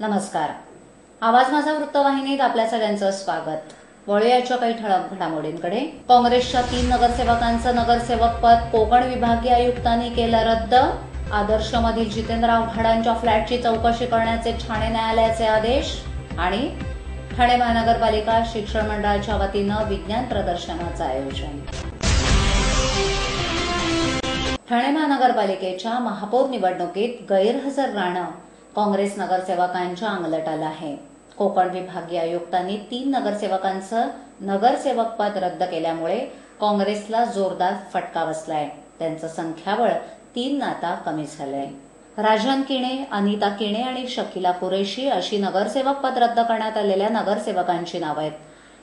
नमस्कार. आवाज माझा वृत्तवाहिनीत आपल्या सगळ्यांचं स्वागत. वळूयाच्या काही ठळक घडामोडींकडे. काँग्रेसच्या 3 नगरसेवकांचं नगरसेवक पद कोकण विभागीय आयुक्तांनी केलं रद्द. आदर्शमधील जितेंद्र आव्हाडांच्या फ्लॅटची चौकशी करण्याचे ठाणे न्यायालयाचे आदेश. आणि ठाणे महानगरपालिका शिक्षण मंडळाच्या वतीनं विज्ञान प्रदर्शनाचं आयोजन. ठाणे महानगरपालिकेच्या महापौर निवडणुकीत गैरहजर राहणं काँग्रेस नगरसेवकांच्या अंगलट आलं आहे. कोकण विभागीय आयुक्तांनी 3 नगरसेवकांचं नगरसेवक पद रद्द केल्यामुळे काँग्रेसला जोरदार फटका बसलाय. त्यांचं संख्याबळ 3 आता कमी झालंय. राजन किणे, अनिता किणे आणि शकीला कुरेशी अशी नगरसेवक पद रद्द करण्यात आलेल्या नगरसेवकांची नावं आहेत.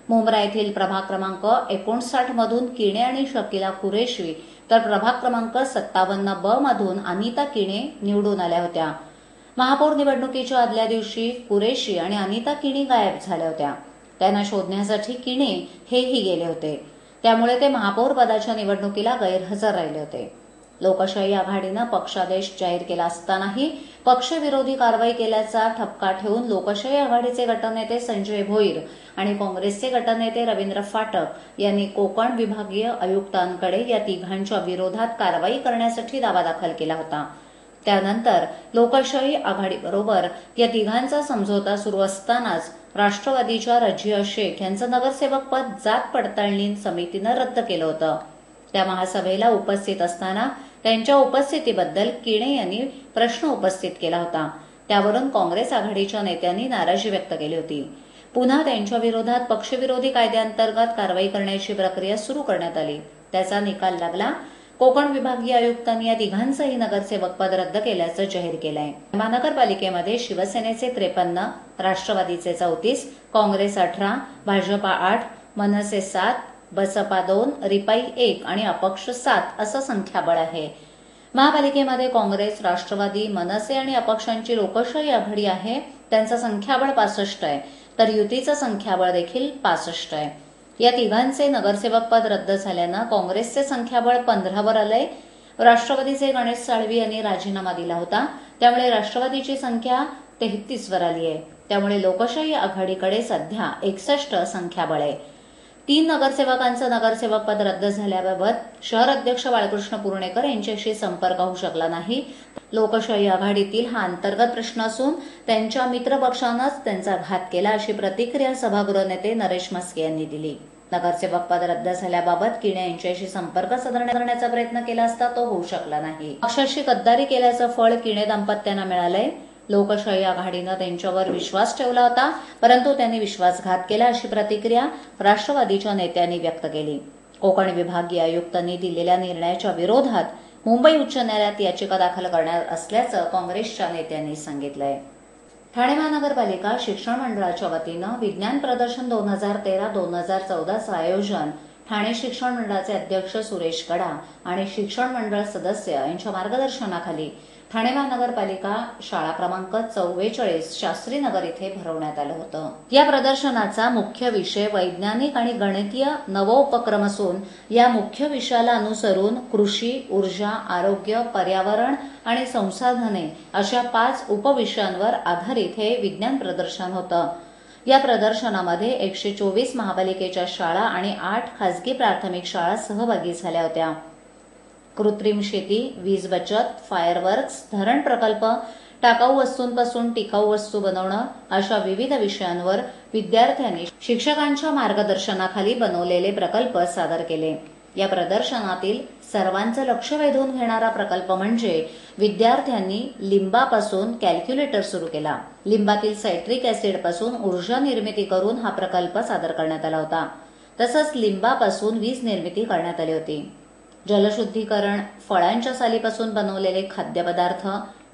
मुंब्रा येथील प्रभाग क्रमांक 59 मधून किणे आणि शकीला कुरेशी तर प्रभाग क्रमांक 57B मधून अनिता किणे निवडून आल्या होत्या. महापौर निवडणुकीच्या आदल्या दिवशी कुरेशी आणि अनिता किणे गायब झाल्या होत्या. त्यांना शोधण्यासाठी किणे हेही गेले होते. त्यामुळे ते महापौर पदाच्या निवडणुकीला गैरहजर राहिले होते. लोकशाही आघाडीनं पक्षादेश जाहीर केला असतानाही पक्षविरोधी कारवाई केल्याचा ठपका ठेवून लोकशाही आघाडीचे गटनेते संजय भोईर आणि काँग्रेसचे गटनेते रवींद्र फाटक यांनी कोकण विभागीय आयुक्तांकडे या तिघांच्या विरोधात कारवाई करण्यासाठी दावा दाखल केला होता. त्यानंतर लोकशाही आघाडीबरोबर या तिघांचा समझोता सुरू असतानाच राष्ट्रवादीच्या रजिया शेख यांचं नगरसेवक पद जात पडताळणी समितीनं रद्द केलं होतं. त्या महासभेला उपस्थित असताना त्यांच्या उपस्थितीबद्दल किणे यांनी प्रश्न उपस्थित केला होता. त्यावरून काँग्रेस आघाडीच्या नेत्यांनी नाराजी व्यक्त केली होती. पुन्हा त्यांच्या विरोधात पक्षविरोधी कायद्याअंतर्गत कारवाई करण्याची प्रक्रिया सुरू करण्यात आली. त्याचा निकाल लागला. कोकण विभागीय आयुक्तांनी या तिघांचंही नगरसेवक पद रद्द केल्याचं जाहीर केलंय. महानगरपालिकेमध्ये शिवसेनेचे 53, राष्ट्रवादीचे 34, काँग्रेस 18, भाजपा 8, मनसे 7, बसपा 2, रिपाई 1 आणि अपक्ष 7 असं संख्याबळ आहे. महापालिकेमध्ये काँग्रेस, राष्ट्रवादी, मनसे आणि अपक्षांची लोकशाही आघाडी आहे. त्यांचं संख्याबळ 65 आहे, तर युतीचं संख्याबळ देखील 65 आहे. या तिघांचे नगरसेवक पद रद्द झाल्यानं काँग्रेसचे संख्याबळ 15वर आलंय. राष्ट्रवादीचे गणेश साळवी यांनी राजीनामा दिला होता. त्यामुळे राष्ट्रवादीची संख्या 33वर आली आहे. त्यामुळे लोकशाही आघाडीकडे सध्या 61 संख्याबळ आहे. 3 नगरसेवकांचं नगरसेवक पद रद्द झाल्याबाबत शहर अध्यक्ष बाळकृष्ण पुर्णेकर यांच्याशी संपर्क होऊ शकला नाही. लोकशाही आघाडीतील हा अंतर्गत प्रश्न असून त्यांच्या मित्रपक्षानंच त्यांचा घात केला अशी प्रतिक्रिया सभागृह नेते नरेश म्हस्के यांनी दिली. नगरसेवक पद रद्द झाल्याबाबत किणे यांच्याशी संपर्क साधण्याचा प्रयत्न केला असता तो होऊ शकला नाही. पक्षाशी गद्दारी केल्याचं फळ किणे दाम्पत्यांना मिळालंय. लोकशाही आघाडीनं त्यांच्यावर विश्वास ठेवला होता, परंतु त्यांनी विश्वासघात केला अशी प्रतिक्रिया राष्ट्रवादीच्या नेत्यांनी व्यक्त केली. कोकण विभागीय आयुक्तांनी दिलेल्या निर्णयाच्या विरोधात मुंबई उच्च न्यायालयात याचिका दाखल करणार असल्याचं काँग्रेसच्या नेत्यांनी सांगितलंय. ठाणे महानगरपालिका शिक्षण मंडळाच्या वतीनं विज्ञान प्रदर्शन 2013-2014चं आयोजन ठाणे शिक्षण मंडळाचे अध्यक्ष सुरेश कडा आणि शिक्षण मंडळ सदस्य यांच्या मार्गदर्शनाखाली ठाणे महानगरपालिका शाळा क्रमांक 44 शास्त्रीनगर इथे भरवण्यात आलं होतं. या प्रदर्शनाचा मुख्य विषय वैज्ञानिक आणि गणितीय नवोपक्रम असून या मुख्य विषयाला अनुसरून कृषी, ऊर्जा, आरोग्य, पर्यावरण आणि संसाधने अशा 5 उपविषयांवर आधारित हे विज्ञान प्रदर्शन होतं. या प्रदर्शनामध्ये 124 महापालिकेच्या शाळा आणि 8 खासगी प्राथमिक शाळा सहभागी झाल्या होत्या. कृत्रिम शेती, वीज बचत, फायरवर्क्स, धरण प्रकल्प, टाकाऊ वस्तूंपासून टिकाऊ वस्तू बनवणं अशा विविध विषयांवर विद्यार्थ्यांनी शिक्षकांच्या मार्गदर्शनाखाली बनवलेले प्रकल्प सादर केले. या प्रदर्शनातील सर्वांचं लक्ष वेधून घेणारा प्रकल्प म्हणजे विद्यार्थ्यांनी लिंबापासून कॅल्क्युलेटर सुरू केला. लिंबातील सायट्रिक ऍसिडपासून ऊर्जा निर्मिती करून हा प्रकल्प सादर करण्यात आला होता. तसंच लिंबापासून वीज निर्मिती करण्यात आली होती. जलशुद्धीकरण, फळांच्या सालीपासून बनवलेले खाद्यपदार्थ,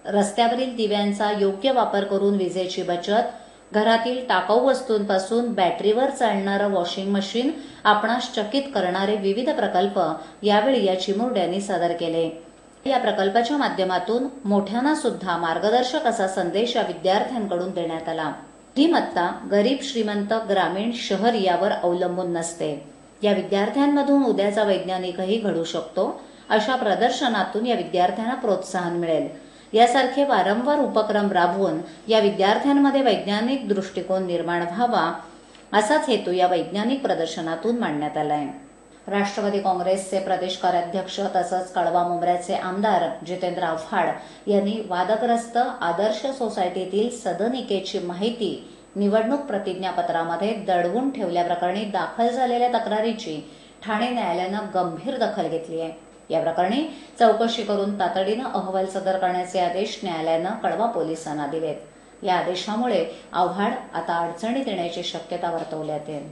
रस्त्यावरील दिव्यांचा योग्य वापर करून विजेची बचत, घरातील टाकाऊ वस्तूंपासून बॅटरीवर चालणारं वॉशिंग मशीन आपणास चकित करणारे विविध प्रकल्प यावेळी या चिमुरड्यांनी सादर केले. या प्रकल्पाच्या माध्यमातून मोठ्यांना सुद्धा मार्गदर्शक असा संदेश या विद्यार्थ्यांकडून देण्यात आला. बुद्धिमत्ता गरीब, श्रीमंत, ग्रामीण, शहर यावर अवलंबून नसते. या विद्यार्थ्यांमधून उद्याचा वैज्ञानिकही घडू शकतो. अशा प्रदर्शनातून या विद्यार्थ्यांना प्रोत्साहन मिळेल. यासारखे वारंवार उपक्रम राबवून या विद्यार्थ्यांमध्ये वैज्ञानिक दृष्टिकोन निर्माण व्हावा असाच हेतू या वैज्ञानिक प्रदर्शनातून मांडण्यात आला आहे. राष्ट्रवादी काँग्रेसचे प्रदेश कार्याध्यक्ष तसंच कळवा मुंब्र्याचे आमदार जितेंद्र आव्हाड यांनी वादग्रस्त आदर्श सोसायटीतील सदनिकेची माहिती निवडणूक प्रतिज्ञापत्रामध्ये दडवून ठेवल्याप्रकरणी दाखल झालेल्या तक्रारीची ठाणे न्यायालयानं गंभीर दखल घेतली आहे. या प्रकरणी चौकशी करून तातडीनं अहवाल सादर करण्याचे आदेश न्यायालयानं कळवा पोलिसांना दिलेत. या आदेशामुळे आव्हाड आता अडचणीत येण्याची शक्यता वर्तवण्यात येईल.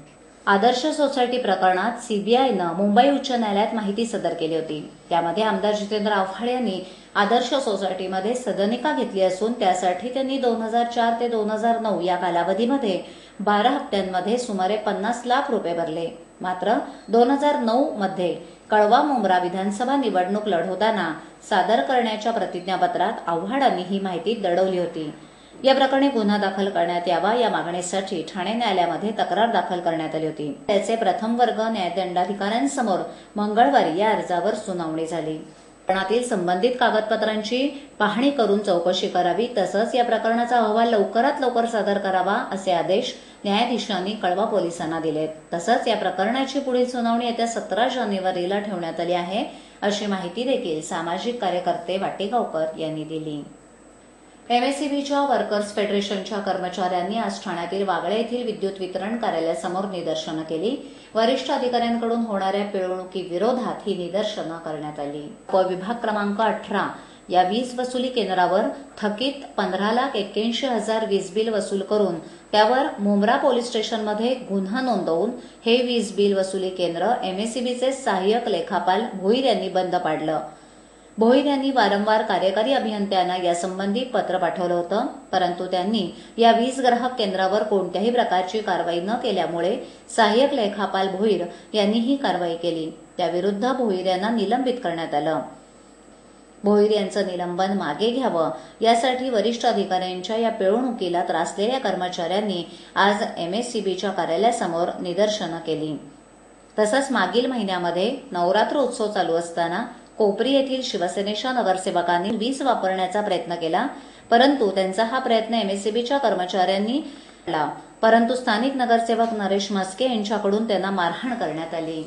आदर्श सोसायटी प्रकरणात सीबीआयनं मुंबई उच्च न्यायालयात माहिती सादर केली होती. त्यामध्ये आमदार जितेंद्र आव्हाड यांनी आदर्श सोसायटीमध्ये सदनिका घेतली असून त्यासाठी त्यांनी 2004 ते 2009 या कालावधीमध्ये 12 हप्त्यांमध्ये सुमारे 50 लाख रुपये भरले. मात्र 2009 मध्ये कळवा मुंब्रा विधानसभा निवडणूक लढवताना सादर करण्याच्या प्रतिज्ञापत्रात आव्हाडांनी ही माहिती दडवली होती. या प्रकरणी गुन्हा दाखल करण्यात यावा या मागणीसाठी ठाणे न्यायालयामध्ये तक्रार दाखल करण्यात आली होती. त्याचे प्रथम वर्ग न्यायदंडाधिकाऱ्यांसमोर मंगळवारी या अर्जावर सुनावणी झाली. प्रकरणातील संबंधित कागदपत्रांची पाहणी करून चौकशी करावी तसंच या प्रकरणाचा अहवाल लवकरात लवकर सादर करावा असे आदेश न्यायाधीशांनी कळवा पोलिसांना दिलेत. तसंच या प्रकरणाची पुढील सुनावणी येत्या 17 जानेवारीला ठेवण्यात आली आहे अशी माहिती देखील सामाजिक कार्यकर्ते वाटेगावकर यांनी दिली. एमएसईबीच्या वर्कर्स फेडरेशनच्या कर्मचाऱ्यांनी आज ठाण्यातील वागळे येथील विद्युत वितरण कार्यालयासमोर निदर्शनं केली. वरिष्ठ अधिकाऱ्यांकडून होणाऱ्या पिळवणुकीविरोधात ही निदर्शनं करण्यात आली. उपविभाग क्रमांक 18 या वीज वसुली केंद्रावर थकीत 15,81,000 वीज बिल वसूल करून त्यावर मुंब्रा पोलीस स्टेशनमध्ये गुन्हा नोंदवून हे वीज बिल वसुली केंद्र एमएसईबीचे सहाय्यक लेखापाल भोईर यांनी बंद पाडलं. भोईर यांनी वारंवार कार्यकारी अभियंत्यांना यासंबंधी पत्र पाठवलं होतं, परंतु त्यांनी या वीज ग्राहक केंद्रावर कोणत्याही प्रकारची कारवाई न केल्यामुळे सहाय्यक लेखापाल भोईर यांनी ही कारवाई केली. त्याविरुद्ध भोईर यांना निलंबित करण्यात आलं. भोईर यांचं निलंबन मागे घ्यावं यासाठी वरिष्ठ अधिकाऱ्यांच्या या पिळवणुकीला त्रासलेल्या कर्मचाऱ्यांनी आज एमएसईबीच्या कार्यालयासमोर निदर्शनं केली. तसंच मागील महिन्यामध्ये नवरात्र उत्सव चालू असताना कोपरी येथील शिवसेनेच्या नगरसेवकांनी वीज वापरण्याचा प्रयत्न केला, परंतु त्यांचा हा प्रयत्न एमएसईबीच्या कर्मचाऱ्यांनी केला. परंतु स्थानिक नगरसेवक नरेश म्हस्के यांच्याकडून त्यांना मारहाण करण्यात आली.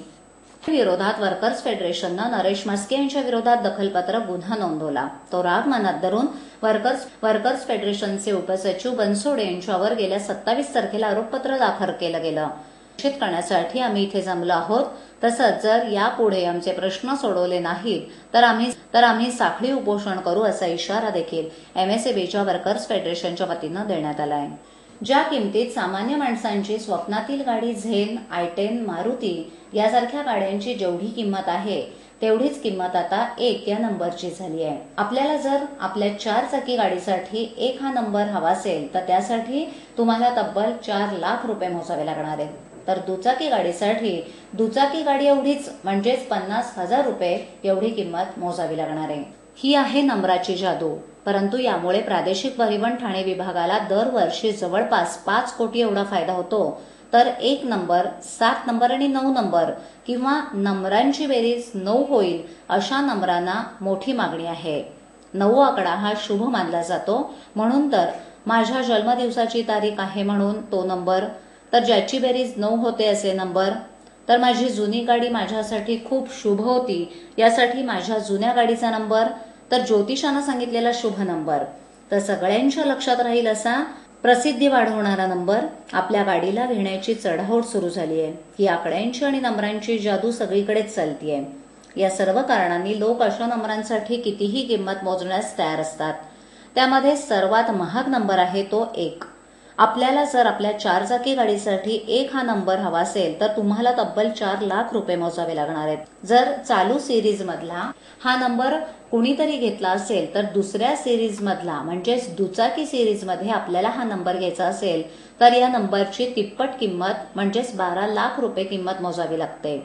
विरोधात वर्कर्स फेडरेशननं नरेश म्हस्के यांच्या विरोधात दखलपत्र गुन्हा नोंदवला. तो राग मनात धरून वर्कर्स फेडरेशनचे उपसचिव बनसोडे यांच्यावर गेल्या 27 तारखेला आरोपपत्र दाखल केलं गेलं. निश्चित करण्यासाठी आम्ही इथे जमलो आहोत. तसंच जर यापुढे आमचे प्रश्न सोडवले नाहीत तर आम्ही साखळी उपोषण करू असा इशारा देखील एमएसईबीच्या वर्कर्स फेडरेशनच्या वतीनं देण्यात आला आहे. ज्या किमतीत सामान्य माणसांची स्वप्नातील गाडी झेन, आय10, मारुती यासारख्या गाड्यांची जेवढी किंमत आहे तेवढीच किंमत आता 1 या नंबरची झाली आहे. आपल्याला जर आपल्या 4 चाकी गाडीसाठी 1 हा नंबर हवा असेल तर त्यासाठी तुम्हाला तब्बल 4 लाख रुपये मोजावे लागणार आहेत. तर दुचाकी गाडीसाठी दुचाकी गाडी एवढीच म्हणजेच 50,000 रुपये एवढी किंमत मोजावी लागणार आहे. ही आहे नंबराची जादू. परंतु यामुळे प्रादेशिक परिवहन ठाणे विभागाला दरवर्षी जवळपास 5 कोटी एवढा फायदा होतो. तर 1 नंबर, 7 नंबर आणि 9 नंबर किंवा नंबरांची बेरीज 9 होईल अशा नंबरांना मोठी मागणी आहे. 9 आकडा हा शुभ मानला जातो. म्हणून तर माझ्या जन्मदिवसाची तारीख आहे म्हणून तो नंबर, तर ज्याची बेरीज 9 होते असे नंबर, तर माझी जुनी गाडी माझ्यासाठी खूप शुभ होती यासाठी माझ्या जुन्या गाडीचा नंबर, तर ज्योतिषानं सांगितलेला शुभ नंबर, तर सगळ्यांच्या लक्षात राहील असा प्रसिद्धी वाढवणारा नंबर आपल्या गाडीला घेण्याची चढाओढ सुरू झाली आहे. ही आकड्यांची आणि नंबरांची जादू सगळीकडेच चालतीये. या सर्व कारणांनी लोक अशा नंबरांसाठी कितीही किंमत मोजण्यास तयार असतात. त्यामध्ये सर्वात महाग नंबर आहे तो 1. आपल्याला जर आपल्या 4 चाकी गाडीसाठी 1 हा नंबर हवा असेल तर तुम्हाला तब्बल 4 लाख रुपये मोजावे लागणार आहेत. जर चालू सिरीज मधला हा नंबर कुणीतरी घेतला असेल तर दुसऱ्या सिरीज मधला म्हणजेच दुचाकी सिरीज मध्ये आपल्याला हा नंबर घ्यायचा असेल तर या नंबरची तिप्पट किंमत म्हणजेच 12 लाख रुपये किंमत मोजावी लागते.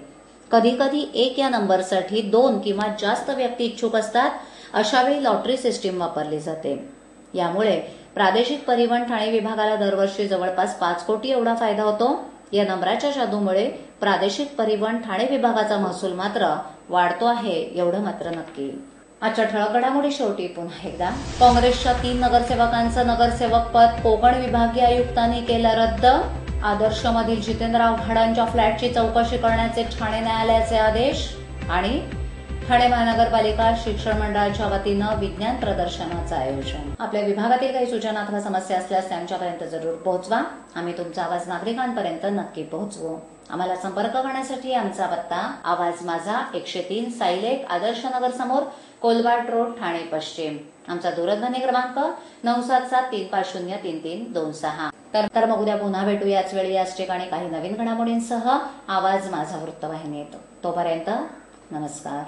कधी कधी 1 या नंबरसाठी 2 किंवा जास्त व्यक्ती इच्छुक असतात. अशावेळी लॉटरी सिस्टीम वापरली जाते. यामुळे प्रादेशिक परिवहन ठाणे विभागाला दरवर्षी जवळपास 5 कोटी एवढा फायदा होतो. या नंबराच्या जादूमुळे प्रादेशिक परिवहन ठाणे विभागाचा महसूल मात्र वाढतो आहे एवढं मात्र नक्की. आजच्या ठळक घडामोडी शेवटी पुन्हा एकदा काँग्रेसच्या 3 नगरसेवकांचं नगरसेवक पद कोकण विभागीय आयुक्तांनी केलं रद्द. आदर्शमधील जितेंद्रराव घाडांच्या फ्लॅटची चौकशी करण्याचे ठाणे न्यायालयाचे आदेश. आणि ठाणे महानगरपालिका शिक्षण मंडळाच्या वतीनं विज्ञान प्रदर्शनाचं आयोजन. आपल्या विभागातील काही सूचना अथवा समस्या असल्यास त्यांच्यापर्यंत जरूर पोहोचवा. आम्ही तुमचा आवाज नागरिकांपर्यंत नक्की पोहोचवू. आम्हाला संपर्क करण्यासाठी आमचा पत्ता आवाज माझा 103 साईलेक आदर्श नगर समोर कोलघाट रोड ठाणे पश्चिम. आमचा दूरध्वनी क्रमांक 9773503326. तर मग उद्या पुन्हा भेटू याच वेळी याच ठिकाणी काही नवीन घडामोडींसह आवाज माझा वृत्तवाहिनीत. तोपर्यंत नमस्कार.